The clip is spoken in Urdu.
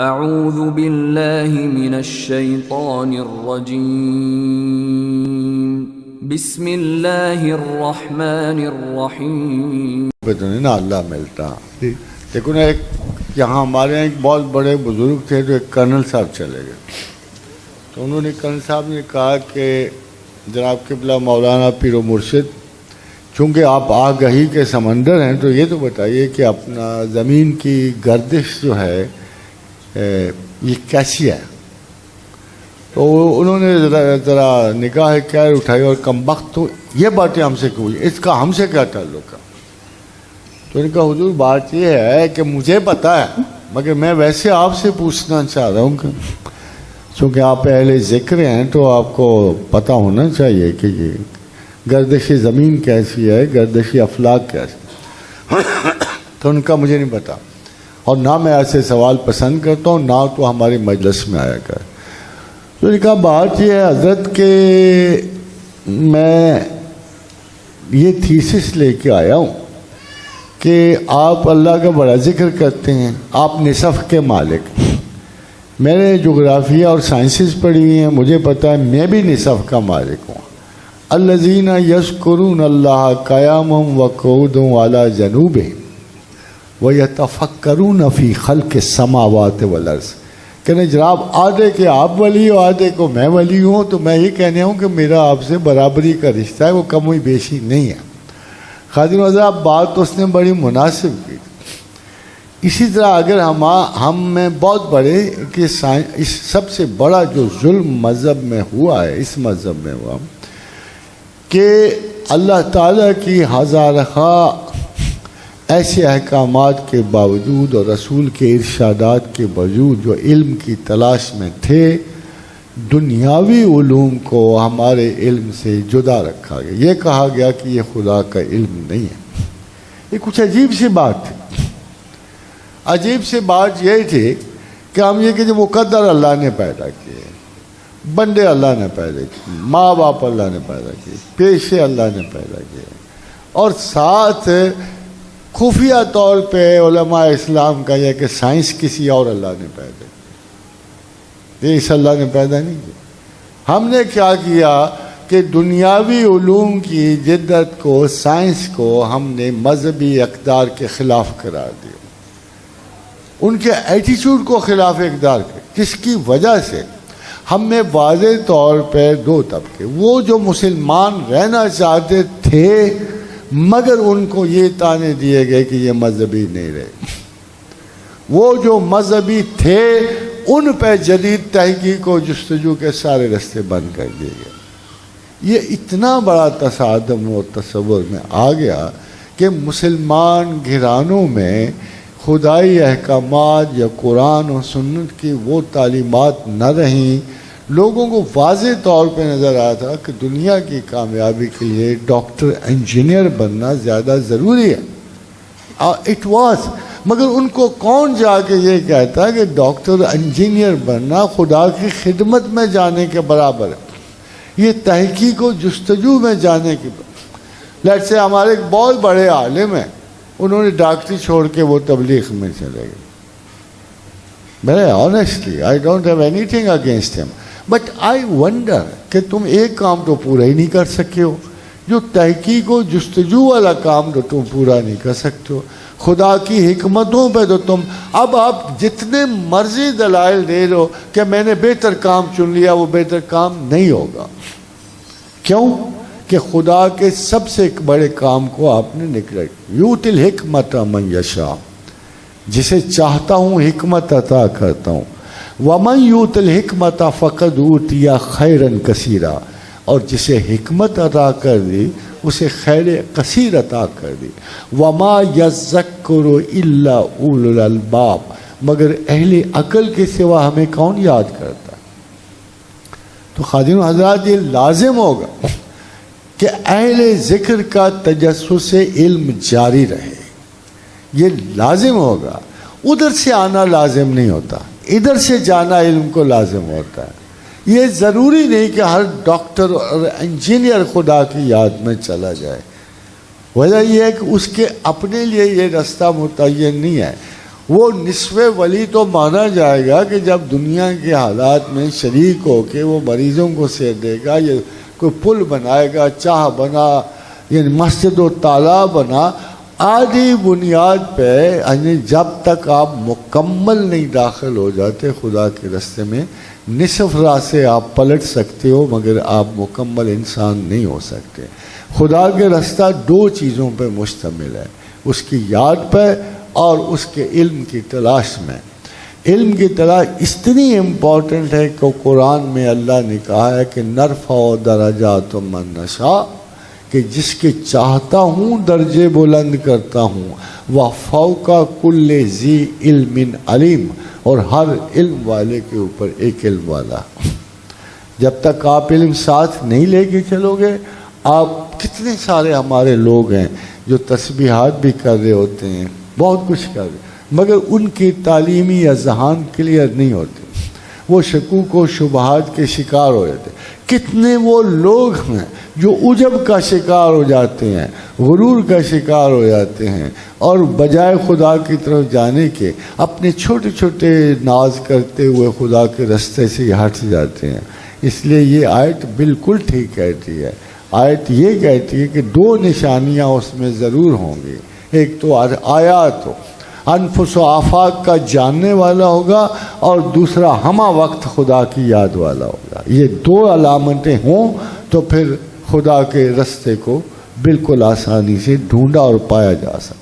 اعوذ باللہ من الشیطان الرجیم بسم اللہ الرحمن الرحیم. نا اللہ ملتا. لیکن ایک یہاں ہمارے یہاں ایک بہت بڑے بزرگ تھے جو ایک کرنل صاحب چلے گئے، تو انہوں نے کرنل صاحب نے کہا کہ جناب قبلہ مولانا پیر و مرشد، چونکہ آپ آگہی کے سمندر ہیں تو یہ تو بتائیے کہ اپنا زمین کی گردش جو ہے یہ کیسی ہے؟ تو انہوں نے ذرا نگاہ کیر اٹھائی اور کم وقت تو یہ باتیں ہم سے کیوں، اس کا ہم سے کیا تعلق ہے؟ تو ان کا حضور بات یہ ہے کہ مجھے پتا ہے، مگر میں ویسے آپ سے پوچھنا چاہ رہا ہوں کہ چونکہ آپ اہل ذکر ہیں تو آپ کو پتہ ہونا چاہیے کہ یہ گردش زمین کیسی ہے، گردش افلاک کیسی. تو ان کا مجھے نہیں پتا، اور نہ میں ایسے سوال پسند کرتا ہوں، نہ تو ہماری مجلس میں آیا کر. تو ان کا بات یہ ہے حضرت کہ میں یہ تھیسس لے کے آیا ہوں کہ آپ اللہ کا بڑا ذکر کرتے ہیں، آپ نصف کے مالک. میں نے جغرافیہ اور سائنسز پڑھی ہوئی ہیں، مجھے پتہ ہے میں بھی نصف کا مالک ہوں. الذین یذکرون اللہ قیاما وقعودا وعلی جنوبہم وَيَتَفَكَّرُونَ فِي خَلْقِ السَّمَاوَاتِ وَالْأَرْضِ. کہ جناب آدھے کے آپ ولی ہو، آدھے کو میں ولی ہوں، تو میں یہ کہنے ہوں کہ میرا آپ سے برابری کا رشتہ ہے، وہ کم و بیشی نہیں ہے. خادم حضرات بات تو اس نے بڑی مناسب کی. اسی طرح اگر ہم میں بہت بڑے کہ اس سب سے بڑا جو ظلم مذہب میں ہوا ہے، اس مذہب میں ہوا کہ اللہ تعالیٰ کی ہزارہا ایسے احکامات کے باوجود اور رسول کے ارشادات کے باوجود جو علم کی تلاش میں تھے، دنیاوی علوم کو ہمارے علم سے جدا رکھا گیا. یہ کہا گیا کہ یہ خدا کا علم نہیں ہے. یہ کچھ عجیب سی بات تھی. عجیب سی بات یہ تھی کہ ہم یہ کہ جو مقدر اللہ نے پیدا کیے، بندے اللہ نے پیدا کیے، ماں باپ اللہ نے پیدا کیے، پیشے اللہ نے پیدا کیے، اور ساتھ خفیہ طور پہ علماء اسلام کا یہ کہ سائنس کسی اور اللہ نے پیدا کی، یہ اس اللہ نے پیدا نہیں کیا. ہم نے کیا کیا کہ دنیاوی علوم کی جدت کو، سائنس کو ہم نے مذہبی اقدار کے خلاف قرار دیا، ان کے ایٹیچیوڈ کو خلاف اقدار کیا. جس کی وجہ سے ہم میں واضح طور پہ دو طبقے، وہ جو مسلمان رہنا چاہتے تھے مگر ان کو یہ تانے دیے گئے کہ یہ مذہبی نہیں رہے، وہ جو مذہبی تھے ان پہ جدید تحقیق و جستجو کے سارے راستے بند کر دیے گئے. یہ اتنا بڑا تصادم و تصور میں آ گیا کہ مسلمان گھرانوں میں خدائی احکامات یا قرآن و سنت کی وہ تعلیمات نہ رہیں. لوگوں کو واضح طور پہ نظر آیا تھا کہ دنیا کی کامیابی کے لیے ڈاکٹر انجینئر بننا زیادہ ضروری ہے. اٹ واز، مگر ان کو کون جا کے یہ کہتا ہے کہ ڈاکٹر انجینئر بننا خدا کی خدمت میں جانے کے برابر ہے، یہ تحقیق و جستجو میں جانے کی. لیٹ سے ہمارے ایک بہت بڑے عالم ہیں، انہوں نے ڈاکٹری چھوڑ کے وہ تبلیغ میں چلے گئے. میں honestly I don't have any thing against ہم، بٹ آئی ونڈر کہ تم ایک کام تو پورا ہی نہیں کر سکے ہو، جو تحقیق و جستجو والا کام تو تم پورا نہیں کر سکتے ہو. خدا کی حکمتوں پہ تو تم اب آپ جتنے مرضی دلائل دے لو کہ میں نے بہتر کام چن لیا، وہ بہتر کام نہیں ہوگا. کیوں کہ خدا کے سب سے ایک بڑے کام کو آپ نے نکلا. یؤتی الحکمت من یشاء، جسے چاہتا ہوں حکمت عطا کرتا ہوں. وَمَنْ يُؤْتِ الْحِكْمَةَ فَقَدْ أُوتِيَ خَيْرًا كَثِيرًا، اور جسے حکمت عطا کر دی اسے خیر کثیر عطا کر دی. وَمَا يَذَّكُّرُ إِلَّا أُولُو الْأَلْبَابِ، مگر اہل عقل کے سوا ہمیں کون یاد کرتا؟ تو خادم حضرات یہ لازم ہوگا کہ اہل ذکر کا تجسس علم جاری رہے، یہ لازم ہوگا. ادھر سے آنا لازم نہیں ہوتا، ادھر سے جانا علم کو لازم ہوتا ہے. یہ ضروری نہیں کہ ہر ڈاکٹر اور انجینئر خدا کی یاد میں چلا جائے. وجہ یہ ہے کہ اس کے اپنے لیے یہ راستہ متعین نہیں ہے. وہ نصف ولی تو مانا جائے گا کہ جب دنیا کے حالات میں شریک ہو کے وہ مریضوں کو سیر دے گا، یا کوئی پل بنائے گا، چاہ بنا، یعنی مسجد و تالاب بنا، آدھی بنیاد پہ، یعنی جب تک آپ مکمل نہیں داخل ہو جاتے خدا کے راستے میں، نصف راہ سے آپ پلٹ سکتے ہو مگر آپ مکمل انسان نہیں ہو سکتے۔ خدا کے راستہ دو چیزوں پہ مشتمل ہے، اس کی یاد پہ اور اس کے علم کی تلاش میں۔ علم کی تلاش اتنی امپورٹنٹ ہے کہ قرآن میں اللہ نے کہا ہے کہ نرفع درجات من نشاء، کہ جس کے چاہتا ہوں درجے بلند کرتا ہوں، وفوق کل ذی علم علیم، اور ہر علم والے کے اوپر ایک علم والا۔ جب تک آپ علم ساتھ نہیں لے کے چلو گے، آپ کتنے سارے ہمارے لوگ ہیں جو تسبیحات بھی کر رہے ہوتے ہیں، بہت کچھ کر رہے، مگر ان کی تعلیمی اذہان کلیئر نہیں ہوتے، وہ شکوک و شبہات کے شکار ہو جاتے۔ کتنے وہ لوگ ہیں جو عجب کا شکار ہو جاتے ہیں، غرور کا شکار ہو جاتے ہیں، اور بجائے خدا کی طرف جانے کے اپنے چھوٹے چھوٹے ناز کرتے ہوئے خدا کے راستے سے ہٹ جاتے ہیں۔ اس لیے یہ آیت بالکل ٹھیک کہتی ہے۔ آیت یہ کہتی ہے کہ دو نشانیاں اس میں ضرور ہوں گی، ایک تو آیات ہو، انفس و آفاق کا جاننے والا ہوگا، اور دوسرا ہمہ وقت خدا کی یاد والا ہوگا۔ یہ دو علامتیں ہوں تو پھر خدا کے راستے کو بالکل آسانی سے ڈھونڈا اور پایا جا سکتا۔